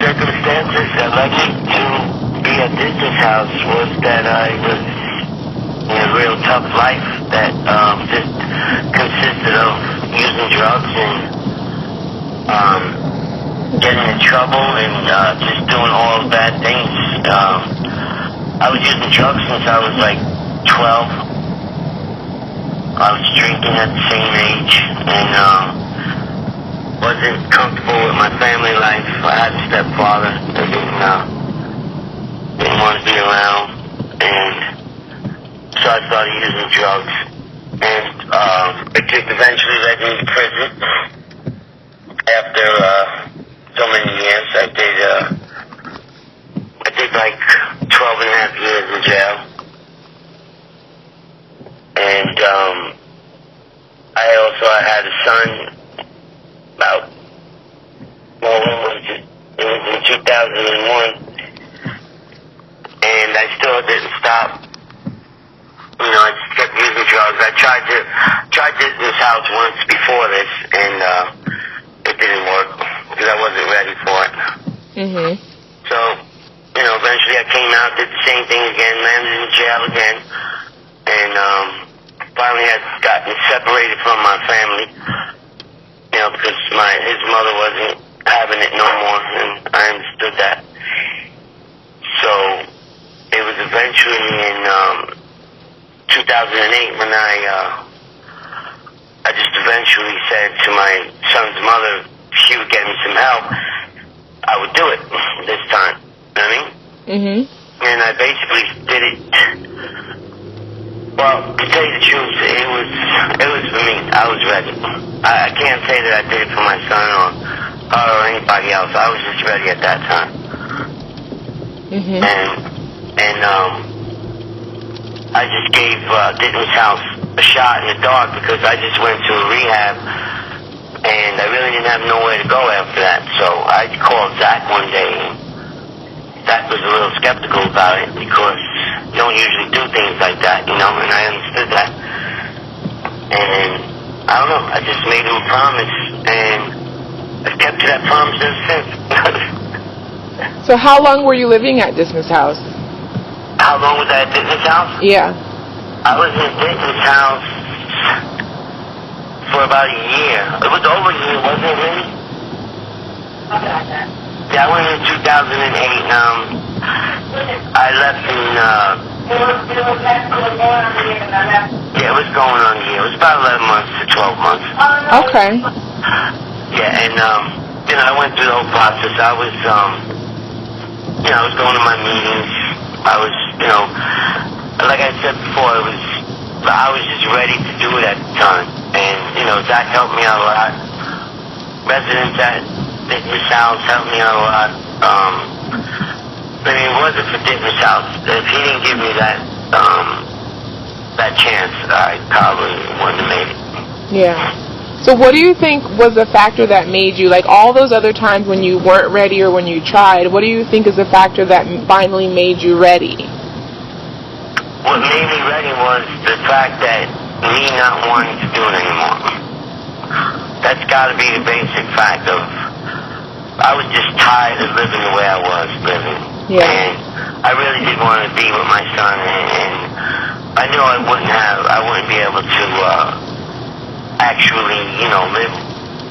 circumstances that led me to be at Dismas House was that I was in a real tough life that just consisted of using drugs and getting in trouble and just doing all bad things. I was using drugs since I was like 12. I was drinking at the same age and wasn't comfortable with my family life. I had a stepfather that didn't want to be around, and so I started using drugs. And it just eventually led me to prison. After so many years, I did like 12 and a half years in jail. And I had a son about, well, when was it? It was in 2001. And I still didn't stop. You know, I just kept using drugs. I tried Dismas House once before this, and it didn't work because I wasn't ready for it. Mm-hmm. So, you know, eventually I came out, did the same thing again, landed in jail again, and finally had gotten separated from my family, you know, because his mother wasn't having it no more, and I understood that. So it was eventually in 2008 when I just eventually said to my son's mother if she would get me some help, I would do it this time. You know what I mean? Mm-hmm. And I basically did it. Well, to tell you the truth, it was for me. I was ready. I can't say that I did it for my son or her or anybody else. I was just ready at that time. Mm-hmm. And I just gave Dismas House a shot in the dark because I just went to a rehab and I really didn't have nowhere to go after that. So I called Zach one day and Zach was a little skeptical about it because you don't usually do things like that, you know, and I understood that. And I don't know, I just made him a promise and I've kept to that promise ever since. So how long were you living at Dismas House? How long was I at Dismas House? Yeah. I was in Dismas House for about a year. It was over a year, wasn't it, really? Yeah, I went in 2008. I left in, yeah, it was going on a year. It was about 11 months to 12 months. Okay. Yeah, and, you know, I went through the whole process. I was, you know, I was going to my meetings. I was, you know, like I said before, I was just ready to do it at the time. And, you know, Zach helped me out a lot. Residents at Dismas House helped me out a lot. I mean, it wasn't for Dismas House. If he didn't give me that chance, I probably wouldn't have made it. Yeah. So what do you think was the factor that made you, like all those other times when you weren't ready or when you tried, what do you think is the factor that finally made you ready? What made me ready was the fact that me not wanting to do it anymore. That's got to be the basic fact of, I was just tired of living the way I was living. Yeah. And I really did want to be with my son, and I knew I wouldn't be able to actually, you know, live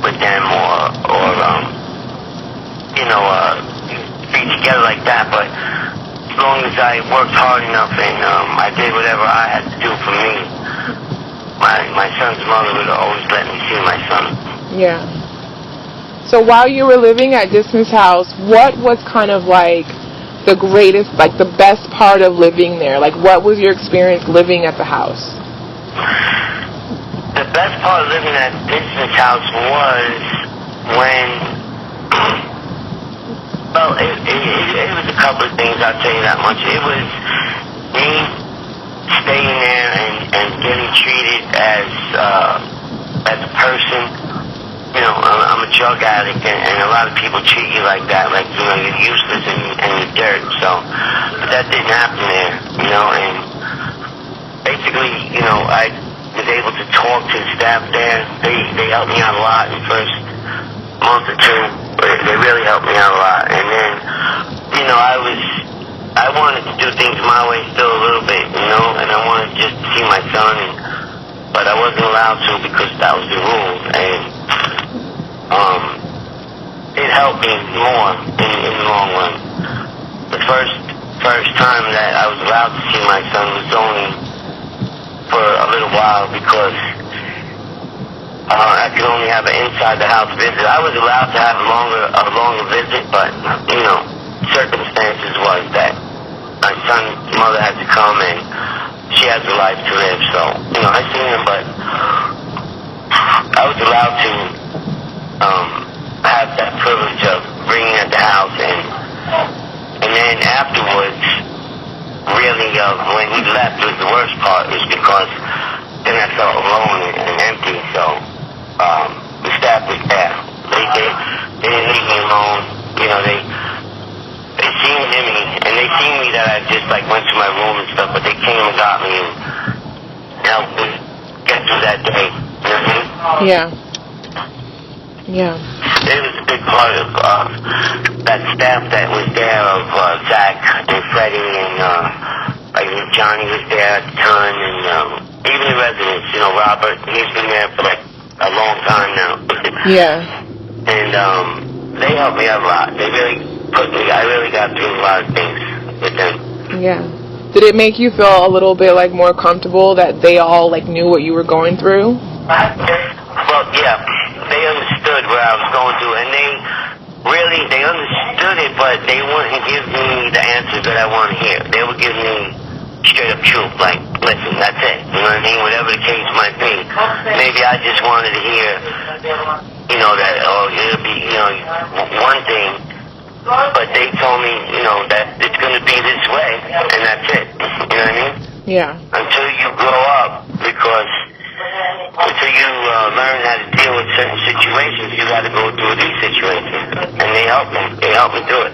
with them or you know, be together like that, but as long as I worked hard enough and I did whatever I had to do for me, my son's mother would always let me see my son. Yeah. So while you were living at Dismas House, what was kind of like the greatest, like the best part of living there? Like what was your experience living at the house? The best part of living at Vincent's house was when, well, it was a couple of things, I'll tell you that much. It was me staying there and getting treated as a person. You know, I'm a drug addict, and a lot of people treat you like that, like, you know, you're useless and you're dirt. So, but that didn't happen there, you know, and basically, you know, I was able to talk to the staff there. They helped me out a lot in the first month or two. They really helped me out a lot. And then way still a little bit, you know, and I wanted just to see my son, but I wasn't allowed to because that was the rules, and it helped me more in the long run. The first time that I was allowed to see my son was only for a little while because I could only have an inside the house visit. I was allowed to have a longer visit, but you know, circumstances was that my son's mother had to come and she has a life to live. So you know, I seen him, but I was allowed to have that privilege of bringing at the house, and then afterwards, really, when he left, was the worst part, was because then I felt alone and empty. So the staff was there. They didn't leave me alone. You know, they seen me, and they seen me that I just like went to my room and stuff, but they came and got me and helped me get through that day. You know what I mean? Yeah. Yeah. It was a big part of that staff that was there, of Zach and Freddie and like Johnny was there at the time, and even the residents, you know, Robert, he's been there for like a long time now. Yeah. And they helped me out a lot. They really I really got through a lot of things with them. Yeah. Did it make you feel a little bit like more comfortable that they all like knew what you were going through? Well, yeah. They understood what I was going through, and they understood it, but they wouldn't give me the answers that I want to hear. They would give me straight up truth, like, listen, that's it, you know what I mean, whatever the case might be. Maybe I just wanted to hear, you know, that, it'll be, you know, one thing, but they told me, you know, that it's going to be this way, and that's it, you know what I mean? Yeah. Until you grow up, because until you learn how to deal with certain situations, you got to go through these situations, and they help me do it.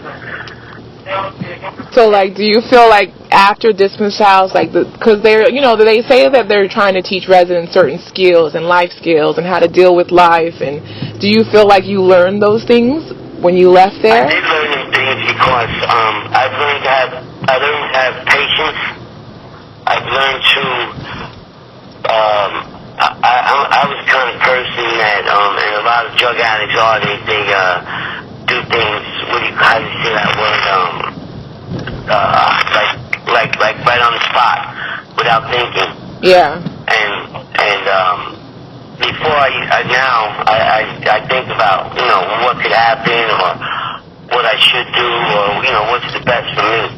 So, like, do you feel like after Dismas House, like, because they're, you know, they say that they're trying to teach residents certain skills and life skills and how to deal with life, and do you feel like you learned those things when you left there? I did learn those things because I've learned to have patience. I've learned to I was the kind of person that, and a lot of drug addicts are, they do things, how do you say that word, like right on the spot, without thinking. Yeah. And before I think about, you know, what could happen, or what I should do, or, you know, what's the best for me.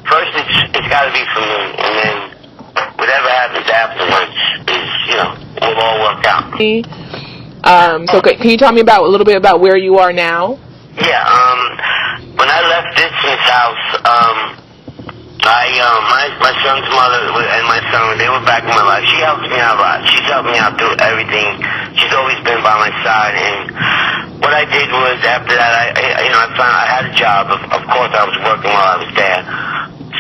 First, it's got to be for me, and then whatever happens afterwards is, you know, will all work out. So can you tell me a little bit about where you are now? Yeah, when I left Dismas House, my son's mother and my son, they were back in my life. She helped me out a lot. She's helped me out through everything. She's always been by my side, and what I did was, after that, I had a job. Of course, I was working while I was there.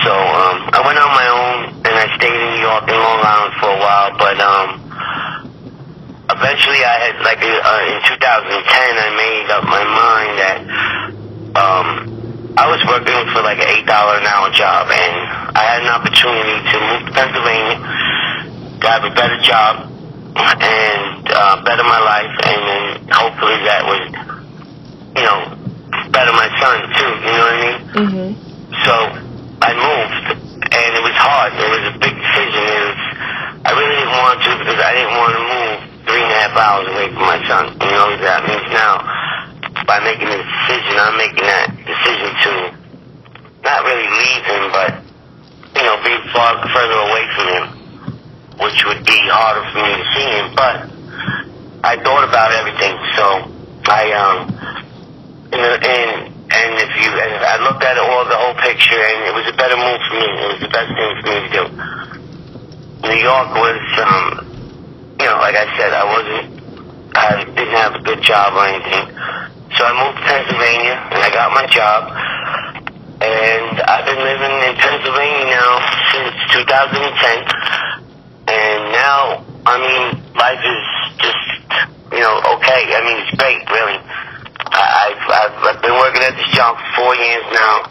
So I went on my own, and I stayed in New York and Long Island for a while, but eventually I had, in 2010, I made up my mind that I was working for like an $8 an hour job, and I had an opportunity to move to Pennsylvania, to have a better job, and better my life, and then hopefully that would, you know, better my son too, you know what I mean? Mm-hmm. So I moved, and it was hard. It was a big decision. I really didn't want to, because I didn't want to move 3.5 hours away from my son. You know what that means now? By making the decision, I'm making that decision to not really leave him, but, you know, be far further away from him, which would be harder for me to see him. But I thought about everything, so and I looked at the whole picture, and it was a better move for me. It was the best thing for me to do. New York was, you know, like I said, I didn't have a good job or anything. So I moved to Pennsylvania, and I got my job, and I've been living in Pennsylvania now since 2010, and now, I mean, life is just, you know, okay. I mean, it's great, really. I've been working at this job for 4 years now.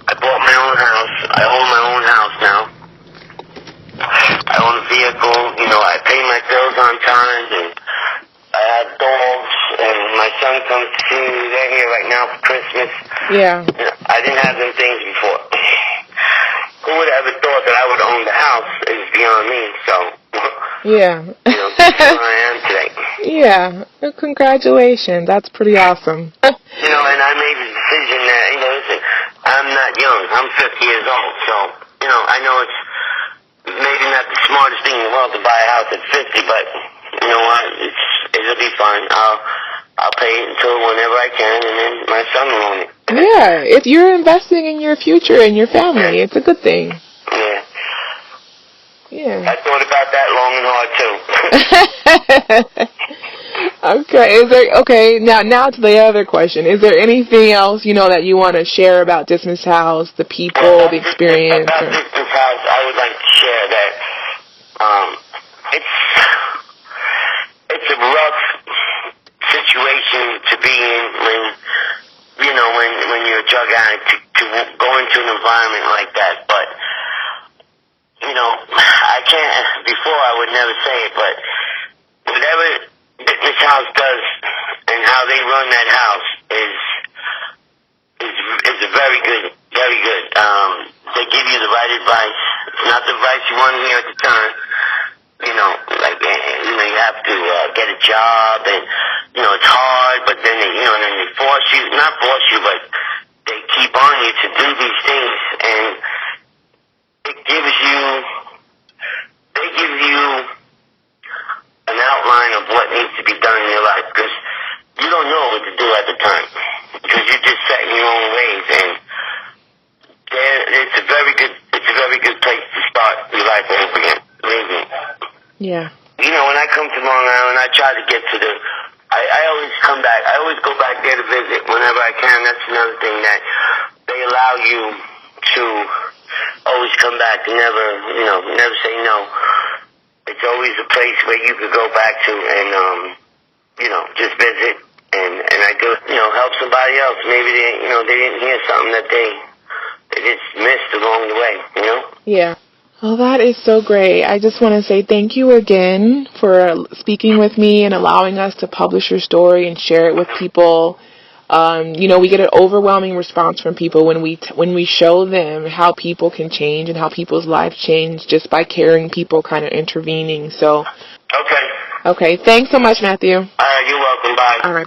I bought my own house. I own my own house now. own a vehicle. You know, I pay my bills on time, and I have dogs, and my son comes to see me. They're here right now for Christmas. Yeah. You know, I didn't have them things before. Who would have ever thought that I would own the house is beyond me, so... Yeah. You know, that's where I am today. Yeah. Well, congratulations. That's pretty awesome. You know, and I made the decision that, you know, listen, I'm not young. I'm 50 years old, so, you know, I know it's maybe not the smartest thing in the world to buy a house at 50, but, you know what, it'll be fine. I'll pay it until whenever I can, and then my son will own it. Yeah, if you're investing in your future and your family, it's a good thing. Yeah. Yeah. I thought about that long and hard, too. Okay, now to the other question. Is there anything else, you know, that you want to share about Dismas House, the people, the experience? About Dismas House, I would like to share that it's a rough situation to be in when, you know, when you're a drug addict, to go into an environment like that. But, you know, I can't, before I would never say it, but whatever Dismas House does and how they run that house is a very good. They give you the right advice. It's not the advice you want to hear at the time. You know, like, you know, you have to get a job, and, you know, it's hard, but then they, you know, then they not force you, but they keep on you to do these things, and they give you an outline of what needs to be done in your life, because you don't know what to do at the time, because you're just set in your own ways, and it's a very good place to start your life over again. Believe me. Yeah. You know, when I come to Long Island, I try to get to I always come back. I always go back there to visit whenever I can. That's another thing, that they allow you to always come back and never say no. It's always a place where you could go back to and, you know, just visit and I do, you know, help somebody else. Maybe they didn't hear something that they just missed along the way, you know? Yeah. Well, that is so great. I just want to say thank you again for speaking with me and allowing us to publish your story and share it with people. You know, we get an overwhelming response from people when we show them how people can change and how people's lives change just by caring people kind of intervening. So. Okay. Okay. Thanks so much, Matthew. You're welcome. Bye. All right.